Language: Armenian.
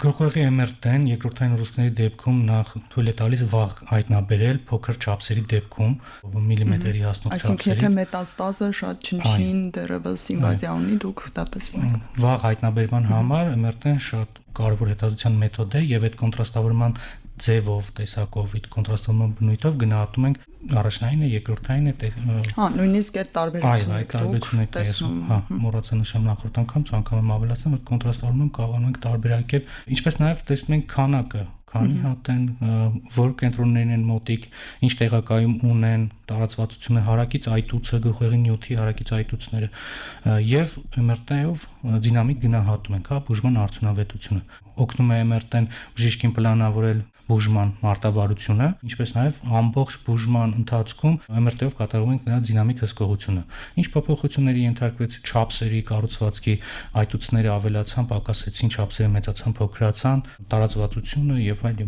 Գլխուղեղի MRT-ն երկրորդային ուռուցքների դեպքում նախ թույլ է տալիս վաղ հայտնաբերել փոքր չափսերի դեպքում միլիմետրերի հասնող չափսերի։ Այսինքն եթե մետաստազը շատ չնչին դեռևս ինվազիա ունի, դուք դա տեսնում եք։ Վաղ հայտնաբերման համար MRT-ն շատ կարևոր հետազոտության մեթոդ է եւ այդ կոնտրաստավորման ձևով, տեսակով, այդ կոնտրաստավորման բնույթով գնահատում ենք առաջնայինը, երկրորդայինը, նույնիսկ այդ տարբերությունը տարբերությունը տեսնում, մոռացա նշեմ նախորդ անգամ, ցանկանում եմ ավելացնել, որ կոնտրաստավորման կարողանում ենք տարբերակել, ինչպես նաեւ տեսնում ենք քանակը, քանի հատ են, որ կենտրոններն են մոտիկ, ինչ տեղակայում ունեն, տարածվածությունը, հարակից այտուցը, գլխուղեղի նյութի հարակից այտուցները եւ MRT-ով դինամիկ գնահատում ենք, բուժման արդյունավետությունը։ Օգնում է MRT-ն բժիշկին պլանավորել բուժման մարտավարությունը, ինչպես նաև ամբողջ բուժման ընթացքում MRT-ով կատարում ենք նրա դինամիկ հսկողությունը։ Ինչ փոփոխությունների ենթարկվեց չափսերի, կառուցվածքի, այտուցները ավելացան, պակասեցին, չափսերը մեծացան, փոքրացան, տարածվածությունը եւ այլն։